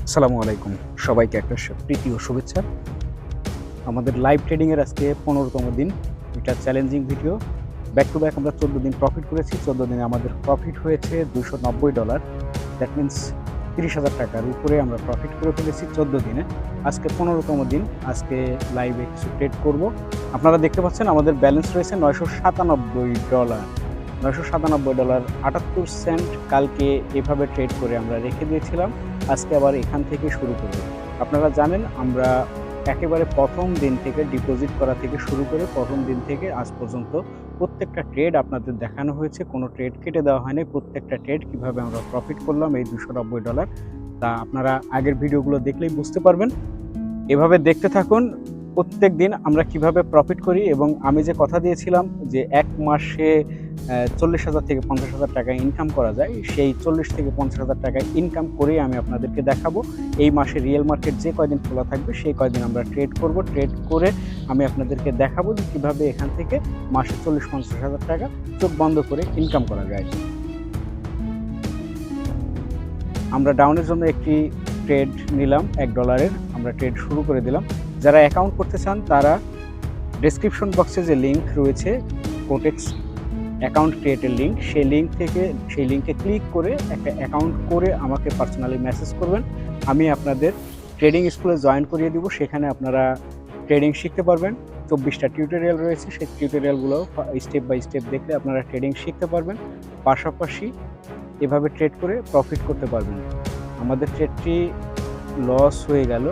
আসসালামু আলাইকুম। সবাইকে একটা প্রীতি ও শুভেচ্ছা। আমাদের লাইভ ট্রেডিং এর আজকে ১৫তম দিন। এটা challenging video. Back to back আমরা ১৪ দিন প্রফিট করেছি। ১৪ দিনে আমাদের প্রফিট হয়েছে $২৯০। দ্যাট মিনস ৳৩০,০০০ উপরে আমরা প্রফিট করে ফেলেছি ১৪ দিনে। আজকে ১৫তম দিন। আজকে লাইভে কিছু ট্রেড করব। আপনারা দেখতে পাচ্ছেন আমাদের ব্যালেন্স রয়েছে $৯৯৭। $৯৯৭ ৭৮ সেন্ট কালকে এভাবে ট্রেড করে আমরা রেখে দিয়েছিলাম। আজকে আবার এখান থেকে শুরু করব। আপনারা জানেন আমরা একেবারে প্রথম দিন থেকে ডিপোজিট করা থেকে শুরু করে প্রথম দিন থেকে আজ পর্যন্ত প্রত্যেকটা ট্রেড আপনাদের দেখানো হয়েছে। কোনো ট্রেড কেটে দেওয়া হয়নি। প্রত্যেকটা ট্রেড কিভাবে আমরা প্রফিট করলাম এই $২৯০। তা আপনারা আগের ভিডিওগুলো দেখলেই বুঝতে পারবেন। এভাবে দেখতে থাকুন। প্রত্যেকদিন আমরা কিভাবে প্রফিট করি এবং আমি যে কথা দিয়েছিলাম যে ১ মাসে ৪০,০০০ থেকে ৫০,০০০ টাকা ইনকাম করা যায়, সেই ৪০ থেকে ৫০,০০০ টাকা ইনকাম করেই আমি আপনাদেরকে দেখাবো। এই মাসে রিয়েল মার্কেট যে কয়দিন খোলা থাকবে সেই কয়দিন আমরা ট্রেড করব। ট্রেড করে আমি আপনাদেরকে দেখাবো যে কীভাবে এখান থেকে মাসে ৪০-৫০,০০০ টাকা চোখ বন্ধ করে ইনকাম করা যায়। আমরা ডাউনের জন্য একটি ট্রেড নিলাম $১। আমরা ট্রেড শুরু করে দিলাম। যারা অ্যাকাউন্ট করতে চান তারা ডেসক্রিপশন বক্সে যে লিঙ্ক রয়েছে কোটেক্স অ্যাকাউন্ট ক্রিয়েটের লিঙ্ক, সেই লিঙ্কে ক্লিক করে একটা অ্যাকাউন্ট করে আমাকে পার্সোনালি মেসেজ করবেন। আমি আপনাদের ট্রেডিং স্কুলে জয়েন করিয়ে দিব। সেখানে আপনারা ট্রেডিং শিখতে পারবেন। ২৪টা টিউটোরিয়াল রয়েছে। সেই টিউটোরিয়ালগুলো স্টেপ বাই স্টেপ দেখলে আপনারা ট্রেডিং শিখতে পারবেন। পাশাপাশি এভাবে ট্রেড করে প্রফিট করতে পারবেন। আমাদের ট্রেডটি লস হয়ে গেল।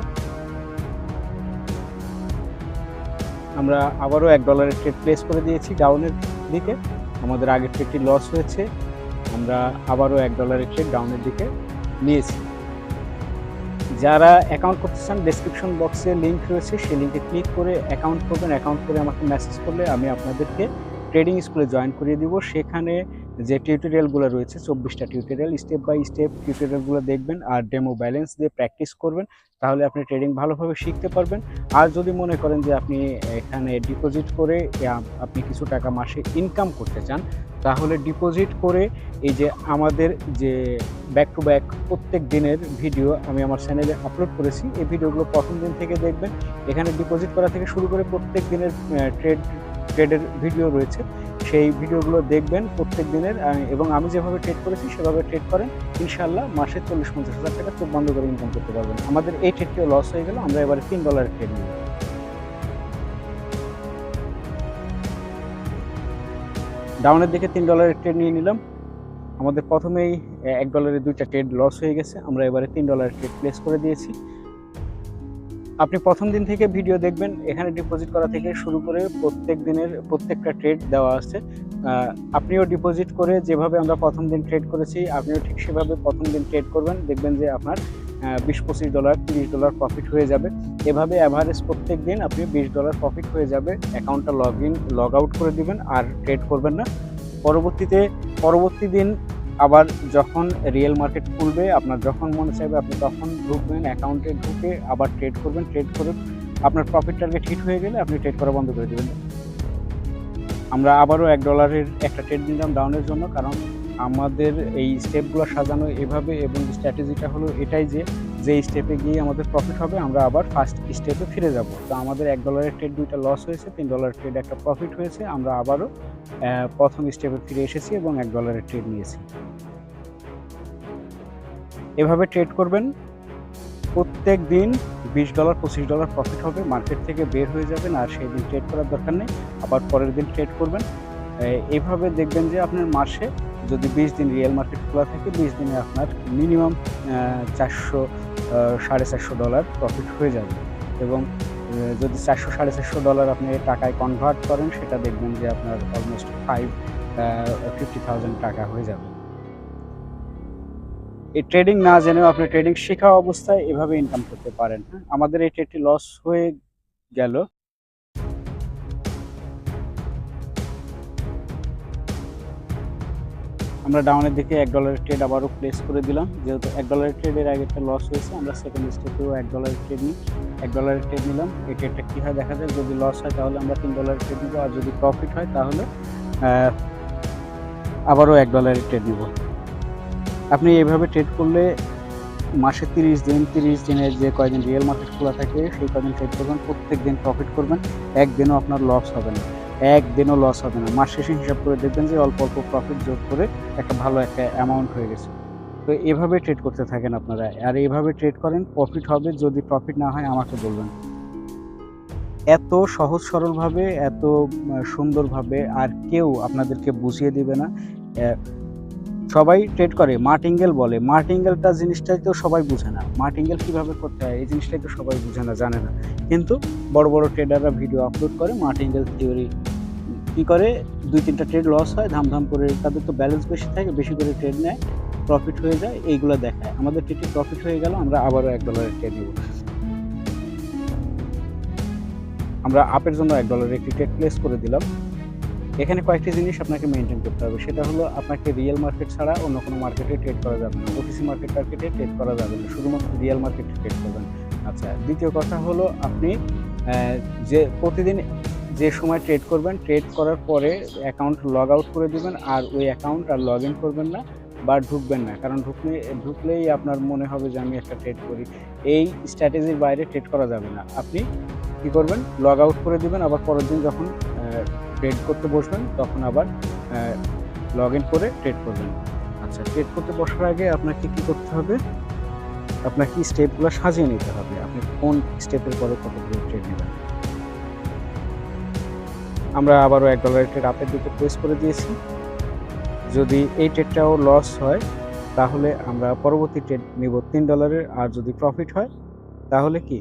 আমরা আবারও $১ ট্রেড প্লেস করে দিয়েছি ডাউনের দিকে। আমাদের আগের ট্রেডটি লস হয়েছে। আমরা আবারও $১ ট্রেড ডাউনের দিকে নিয়েছি। যারা অ্যাকাউন্ট করতে চান ডেসক্রিপশন বক্সে লিঙ্ক রয়েছে, সেই লিঙ্কে ক্লিক করে অ্যাকাউন্ট করবেন। অ্যাকাউন্ট করে আমাকে মেসেজ করলে আমি আপনাদেরকে ট্রেডিং স্কুলে জয়েন করিয়ে দিব। সেখানে যে টিউটোরিয়ালগুলো রয়েছে ২৪টা টিউটোরিয়াল, স্টেপ বাই স্টেপ টিউটোরিয়ালগুলো দেখবেন আর ডেমো ব্যালেন্স দিয়ে প্র্যাকটিস করবেন। তাহলে আপনি ট্রেডিং ভালোভাবে শিখতে পারবেন। আর যদি মনে করেন যে আপনি এখানে ডিপোজিট করে আপনি কিছু টাকা মাসে ইনকাম করতে চান, তাহলে ডিপোজিট করে এই যে আমাদের যে ব্যাক টু ব্যাক প্রত্যেক দিনের ভিডিও আমি আমার চ্যানেলে আপলোড করেছি, এই ভিডিওগুলো প্রথম দিন থেকে দেখবেন। এখানে ডিপোজিট করা থেকে শুরু করে প্রত্যেক দিনের ট্রেডের ভিডিও রয়েছে। সেই ভিডিওগুলো দেখবেন প্রত্যেক দিনের এবং আমি যেভাবে ট্রেড করেছি সেভাবে ট্রেড করেন। ইনশাআল্লাহ মাসে ৪০-৫০,০০০ টাকা চোখ বন্ধ করে ইনকাম করতে পারবেন। আমাদের এই ট্রেডটিও লস হয়ে গেল। আমরা এবারে $৩ ট্রেড নিব। ডাউনের দিকে $৩ ট্রেড নিয়ে নিলাম। আমাদের প্রথমেই $১ দুইটা ট্রেড লস হয়ে গেছে। আমরা এবারে $৩ ট্রেড প্লেস করে দিয়েছি। আপনি প্রথম দিন থেকে ভিডিও দেখবেন। এখানে ডিপোজিট করা থেকে শুরু করে প্রত্যেক দিনের প্রত্যেকটা ট্রেড দেওয়া আছে। আপনিও ডিপোজিট করে যেভাবে আমরা প্রথম দিন ট্রেড করেছি, আপনিও ঠিক সেভাবে প্রথম দিন ট্রেড করবেন। দেখবেন যে আপনার $২০-২৫, $৩০ প্রফিট হয়ে যাবে। এভাবে অ্যাভারেজ প্রত্যেক দিন আপনি $20 প্রফিট হয়ে যাবে। অ্যাকাউন্টটা লগ আউট করে দিবেন আর ট্রেড করবেন না। পরবর্তী দিন আবার যখন রিয়েল মার্কেট খুলবে, আপনার যখন মনে চাইবে আপনি তখন ঢুকবেন, অ্যাকাউন্টে ঢুকে আবার ট্রেড করবেন। ট্রেড করে আপনার প্রফিট টার্গেট হিট হয়ে গেলে আপনি ট্রেড করা বন্ধ করে দেবেন। আমরা আবারও $1 একটা ট্রেড নিলাম ডাউনের জন্য, কারণ আমাদের এই স্টেপগুলো সাজানো এভাবে এবং স্ট্র্যাটেজিটা হলো এটাই যে স্টেপে গিয়ে আমাদের প্রফিট হবে আমরা আবার ফার্স্ট স্টেপে ফিরে যাব। তো আমাদের $1 ট্রেড দুইটা লস হয়েছে, $3 ট্রেড একটা প্রফিট হয়েছে। আমরা আবারও প্রথম স্টেপে ফিরে এসেছি এবং $1 ট্রেড নিয়েছি। এভাবে ট্রেড করবেন। প্রত্যেক দিন $20-25 প্রফিট হবে। মার্কেট থেকে বের হয়ে যাবেন আর সেই দিন ট্রেড করার দরকার নেই। আবার পরের দিন ট্রেড করবেন। এভাবে দেখবেন যে আপনার মাসে যদি 20 দিন রিয়েল মার্কেট খোলা থাকে, 20 দিনে আপনার মিনিমাম $400-450 প্রফিট হয়ে যাবে এবং যদি $400-450 আপনি টাকায় কনভার্ট করেন, সেটা দেখবেন যে আপনার অলমোস্ট 50,000 টাকা হয়ে যাবে। এই ট্রেডিং না জেনেও আপনি ট্রেডিং শেখা অবস্থায় এভাবে ইনকাম করতে পারেন। হ্যাঁ, আমাদের এই ট্রেডটি লস হয়ে গেল। আমরা ডাউনের দিকে $1 ট্রেড আবারও প্লেস করে দিলাম। যেহেতু $1 ট্রেডের আগে একটা লস হয়েছে, আমরা সেকেন্ড স্টেপেও $1 ট্রেড নিই। $1 ট্রেড নিলাম। এই ট্রেডটা কী হয় দেখা যায়। যদি লস হয় তাহলে আমরা $3 ট্রেড নিব, আর যদি প্রফিট হয় তাহলে আবারও $1 ট্রেড নিব। আপনি এইভাবে ট্রেড করলে মাসে 30 দিনের যে কয়দিন রিয়েল মার্কেট খোলা থাকে সেই কয়দিন ট্রেড করবেন, প্রত্যেক দিন প্রফিট করবেন, একদিনও আপনার লস হবে না, একদিনও লস হবে না। মাস শেষে হিসাব করে দেখবেন যে অল্প অল্প প্রফিট যোগ করে একটা ভালো একটা অ্যামাউন্ট হয়ে গেছে। তো এভাবে ট্রেড করতে থাকেন আপনারা, আর এইভাবে ট্রেড করেন, প্রফিট হবে। যদি প্রফিট না হয় আমাকে বলবেন। এত সহজ সরলভাবে, এত সুন্দরভাবে আর কেউ আপনাদেরকে বুঝিয়ে দিবে না। সবাই ট্রেড করে মার্টিঙ্গেল বলে, মার্টিঙ্গেলটা জিনিসটাই তো সবাই বুঝে না। মার্টিঙ্গেল কীভাবে করতে হয় এই জিনিসটাই তো সবাই বুঝে না, জানে না। কিন্তু বড় বড় ট্রেডাররা ভিডিও আপলোড করে মার্টিঙ্গেল থিওরি কী করে, 2-3টা ট্রেড লস হয়, ধাম করে তাদের তো ব্যালেন্স বেশি থাকে, বেশি করে ট্রেড নেয়, প্রফিট হয়ে যায়, এইগুলো দেখায়। আমাদের ট্রেডে প্রফিট হয়ে গেল, আমরা আবারও $1 ট্রেড নেব। আমরা আপের জন্য $1 একটি ট্রেড প্লেস করে দিলাম। এখানে কয়েকটি জিনিস আপনাকে মেনটেন করতে হবে। সেটা হলো আপনাকে রিয়েল মার্কেট ছাড়া অন্য কোনো মার্কেটে ট্রেড করা যাবে না, ওটিসি মার্কেটে ট্রেড করা যাবে না, শুধুমাত্র রিয়েল মার্কেটে ট্রেড করবেন। আচ্ছা, দ্বিতীয় কথা হলো আপনি যে প্রতিদিন যে সময় ট্রেড করবেন, ট্রেড করার পরে অ্যাকাউন্ট লগ আউট করে দিবেন, আর ওই অ্যাকাউন্ট আর লগ ইন করবেন না বা ঢুকবেন না। কারণ ঢুকলেই আপনার মনে হবে যে আমি একটা ট্রেড করি। এই স্ট্র্যাটেজির বাইরে ট্রেড করা যাবে না। আপনি কী করবেন, লগ আউট করে দিবেন, আবার পরের দিন যখন ট্রেড করতে বসবেন তখন আবার লগ ইন করে ট্রেড করবেন। আচ্ছা, ট্রেড করতে বসার আগে আপনাকে কী করতে হবে, আপনাকে স্টেপগুলো সাজিয়ে নিতে হবে। আপনি কোন স্টেপের পরে কতগুলো ট্রেড নেবেন। আমরা আবারও $1 ট্রেড আপের দিকে প্লেস করে দিয়েছি। যদি এই ট্রেডটাও লস হয় তাহলে আমরা পরবর্তী ট্রেড নিব $3, আর যদি প্রফিট হয় তাহলে কি,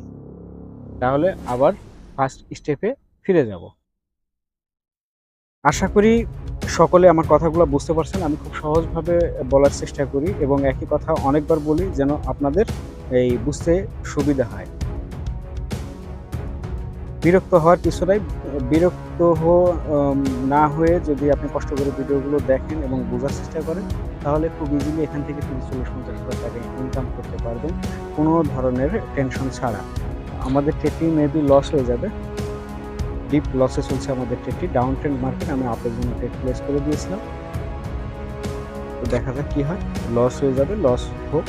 তাহলে আবার ফার্স্ট স্টেপে ফিরে যাব। আশা করি সকলে আমার কথাগুলো বুঝতে পারছেন। আমি খুব সহজভাবে বলার চেষ্টা করি এবং একই কথা অনেকবার বলি যেন আপনাদের এই বুঝতে সুবিধা হয়। বিরক্ত হওয়ার কিছু নাই। বিরক্ত না হয়ে যদি আপনি কষ্ট করে ভিডিওগুলো দেখেন এবং বোঝার চেষ্টা করেন তাহলে খুব ইজিলি এখান থেকে 30-40-50 টাকা ইনকাম করতে পারবেন কোনো ধরনের টেনশন ছাড়া। আমাদের ট্রেডটি মেবি লস হয়ে যাবে, ডিপ লসে চলছে আমাদের ট্রেডটি। ডাউন ট্রেন্ড মার্কেট, আমি আপের জন্য ট্রেড প্লেস করে দিয়েছিলাম। তো দেখা যাক কী হয়। লস হয়ে যাবে, লস হোক।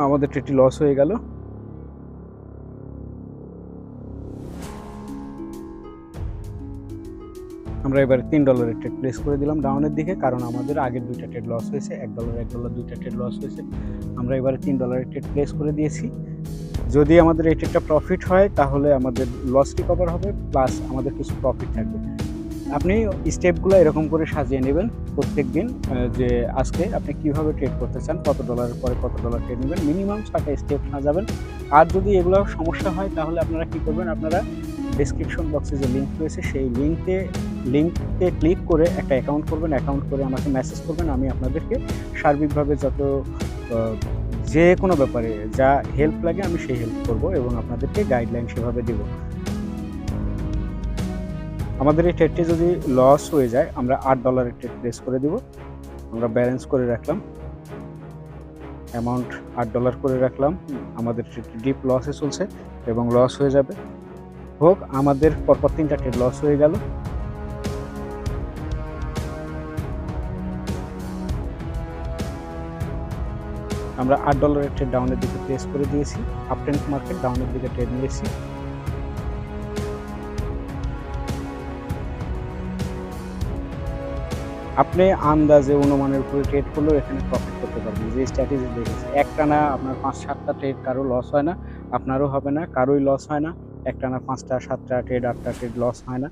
আমাদের ট্রেডটি লস হয়ে গেল। আমরা এবারে $3 ট্রেড প্লেস করে দিলাম ডাউনের দিকে, কারণ আমাদের আগের 2টা ট্রেড লস হয়েছে। $1 2টা ট্রেড লস হয়েছে। আমরা এবারে $3 ট্রেড প্লেস করে দিয়েছি। যদি আমাদের এই ট্রেডটা প্রফিট হয় তাহলে আমাদের লস রিকভার হবে, প্লাস আমাদের কিছু প্রফিট থাকবে। আপনি স্টেপগুলো এরকম করে সাজিয়ে নেবেন প্রত্যেক দিন, যে আজকে আপনি কিভাবে ট্রেড করতে চান, কত ডলারের পরে কত ডলার ট্রেড নেবেন, মিনিমাম 6টা স্টেপ সাজাবেন। আর যদি এগুলো সমস্যা হয় তাহলে আপনারা কি করবেন, আপনারা ডেসক্রিপশন বক্সে যে লিঙ্ক রয়েছে সেই লিঙ্কে ক্লিক করে একটা অ্যাকাউন্ট করবেন। অ্যাকাউন্ট করে আমাকে মেসেজ করবেন। আমি আপনাদেরকে সার্বিকভাবে যে কোনো ব্যাপারে যা হেল্প লাগে আমি সেই হেল্প করব এবং আপনাদেরকে গাইডলাইন সেভাবে দেব। আমাদের এই ট্রেডটি যদি লস হয়ে যায় আমরা $8 ট্রেড প্লেস করে দেব। আমরা ব্যালেন্স করে রাখলাম, অ্যামাউন্ট $8 করে রাখলাম। আমাদের ট্রেডটি ডিপ লসে চলছে এবং লস হয়ে যাবে। হোক, আমাদের পরপর 3টা ট্রেড লস হয়ে গেল। আমরা $8 ট্রেড ডাউনের দিকে প্লেস করে দিয়েছি। আপ ট্রেন্ড মার্কেট, ডাউনের দিকে ট্রেড নিয়েছি। আপনি আন্দাজে অনুমানের উপরে ট্রেড করলেও এখানে প্রফিট করতে পারবেন। যে স্ট্র্যাটেজি দেখেছি, একটানা আপনার 5-7টা ট্রেড কারো লস হয় না, আপনারও হবে না, কারোই লস হয় না। একটানা 5টা-7টা ট্রেড, 8টা ট্রেড লস হয় না।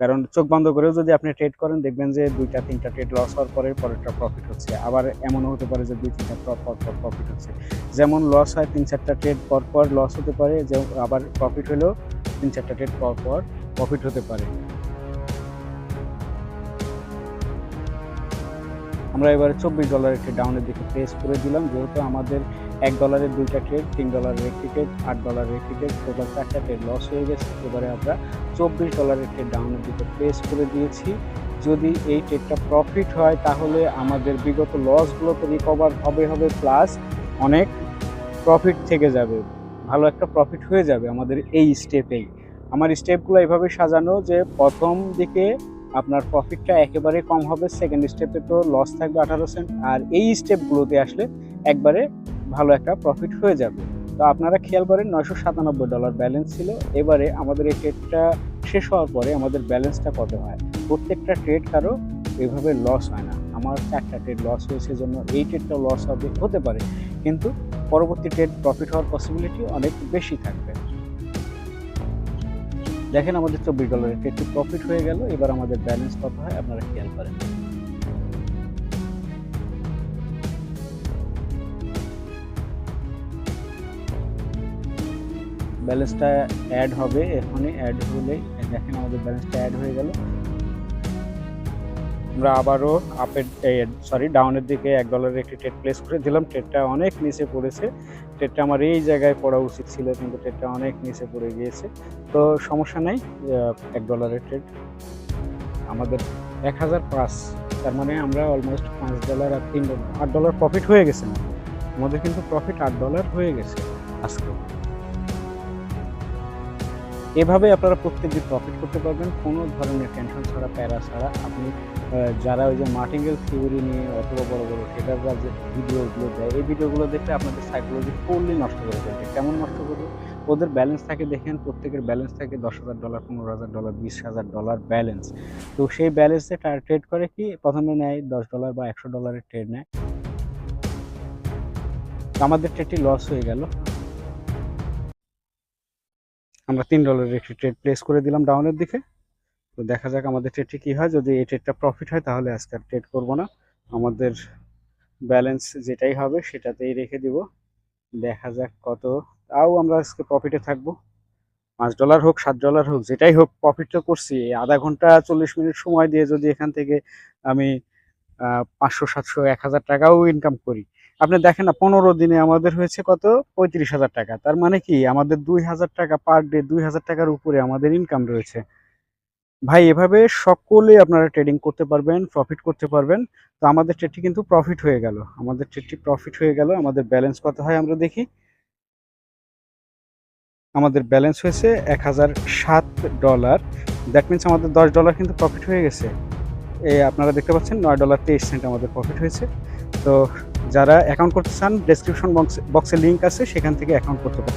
কারণ চোখ বন্ধ করেও যদি আপনি ট্রেড করেন দেখবেন যে 2টা-3টা ট্রেড লস হওয়ার পরেরটা প্রফিট হচ্ছে। আবার এমনও হতে পারে যে 2-3টা পর প্রফিট হচ্ছে। যেমন লস হয় 3-4টা ট্রেড পর লস হতে পারে, যে আবার প্রফিট হলেও 3-4টা ট্রেড পর প্রফিট হতে পারে। আমরা এবারে $24 ট্রেড ডাউনের দিকে প্লেস করে দিলাম। যেহেতু আমাদের $1 2টা ট্রেড, $3 একটি ট্রেড, $8 একটি ট্রেড, টোটাল 4টা ট্রেড লস হয়ে গেছে। এবারে আমরা $24 ট্রেড ডাউনের দিকে প্লেস করে দিয়েছি। যদি এই ট্রেডটা প্রফিট হয় তাহলে আমাদের বিগত লসগুলো তো রিকভার হবে প্লাস অনেক প্রফিট থেকে যাবে, ভালো একটা প্রফিট হয়ে যাবে আমাদের এই স্টেপেই। আমার স্টেপগুলো এভাবে সাজানো যে প্রথম দিকে আপনার প্রফিটটা একেবারে কম হবে, সেকেন্ড স্টেপে তো লস থাকবে 18 সেন্ট, আর এই স্টেপগুলোতে আসলে একবারে ভালো একটা প্রফিট হয়ে যাবে। তো আপনারা খেয়াল করেন $997 ব্যালেন্স ছিল। এবারে আমাদের এই ট্রেডটা শেষ হওয়ার পরে আমাদের ব্যালেন্সটা কত হয়? প্রত্যেকটা ট্রেড কারো এভাবে লস হয় না। আমার 4টা ট্রেড লস হয়েছে জন্য এই ট্রেডটাও লস হতে পারে, কিন্তু পরবর্তী ট্রেড প্রফিট হওয়ার পসিবিলিটি অনেক বেশি থাকবে। দেখেন আমাদের $24 ট্রেডটি প্রফিট হয়ে গেল। এবার আমাদের ব্যালেন্স কত হয় আপনারা খেয়াল করেন। ব্যালেন্সটা অ্যাড হবে, এখনই অ্যাড হলেই দেখেন আমাদের ব্যালেন্সটা অ্যাড হয়ে গেল। আমরা আবারও ডাউনের দিকে $1 একটি ট্রেড প্লেস করে দিলাম। ট্রেডটা অনেক নিচে পড়েছে। ট্রেডটা আমার এই জায়গায় পড়া উচিত ছিল, কিন্তু ট্রেডটা অনেক নিচে পড়ে গিয়েছে। তো সমস্যা নাই, $1 ট্রেড আমাদের 1005, তার মানে আমরা অলমোস্ট $5 আর $3 $8 প্রফিট হয়ে গেছে না, আমাদের কিন্তু প্রফিট $8 হয়ে গেছে আজকে। এভাবে আপনারা প্রত্যেকদিন প্রফিট করতে পারবেন কোনো ধরনের টেনশন ছাড়া, প্যারা ছাড়া। আপনি যারা ওই যে মার্টিঙ্গেল থিওরি নিয়ে অথবা বড় বড় ট্রেডাররা যে ভিডিওগুলো দেয়, এই ভিডিওগুলো দেখলে আপনাদের সাইকোলজি ফুললি নষ্ট করে ফেলবে। কেমন নষ্ট করবে? ওদের ব্যালেন্স থাকে, দেখেন প্রত্যেকের ব্যালেন্স থাকে $10,000, $15,000, $20,000 ব্যালেন্স। তো সেই ব্যালেন্সে তারা ট্রেড করে কি, প্রথমে নেয় $10 বা $100 ট্রেড নেয়। আমাদের ট্রেডটি লস হয়ে গেল। আমরা $3 একটি ট্রেড প্লেস করে দিলাম ডাউনের দিকে। তো দেখা যাক আমাদের ট্রেডটি কী হয়। যদি এই ট্রেডটা প্রফিট হয় তাহলে আজকে আর ট্রেড করবো না, আমাদের ব্যালেন্স যেটাই হবে সেটাতেই রেখে দিব। দেখা যাক কত, তাও আমরা আজকে প্রফিটে থাকবো। $5 হোক, $7 হোক, যেটাই হোক প্রফিট তো করছি। আধা ঘন্টা 40 মিনিট সময় দিয়ে যদি এখান থেকে আমি 500, 700, 1000 টাকাও ইনকাম করি, আপনি দেখেন না 15 দিনে আমাদের হয়েছে কত, 35,000 টাকা। তার মানে কি আমাদের 2,000 টাকা পার ডে, 2,000 টাকার উপরে আমাদের ইনকাম রয়েছে। ভাই এভাবে সকলে আপনারা ট্রেডিং করতে পারবেন, প্রফিট করতে পারবেন। তো আমাদের ট্রেডটি কিন্তু প্রফিট হয়ে গেল, আমাদের ট্রেডটি প্রফিট হয়ে গেল। আমাদের ব্যালেন্স কত হয় আমরা দেখি। আমাদের ব্যালেন্স হয়েছে $1007। দ্যাট মিনস আমাদের $10 কিন্তু প্রফিট হয়ে গেছে। আপনারা দেখতে পাচ্ছেন $9.23 আমাদের প্রফিট হয়েছে। তো যারা অ্যাকাউন্ট করতে চান, ডেসক্রিপশন বক্সে লিঙ্ক আছে, সেখান থেকে অ্যাকাউন্ট করতে পারেন।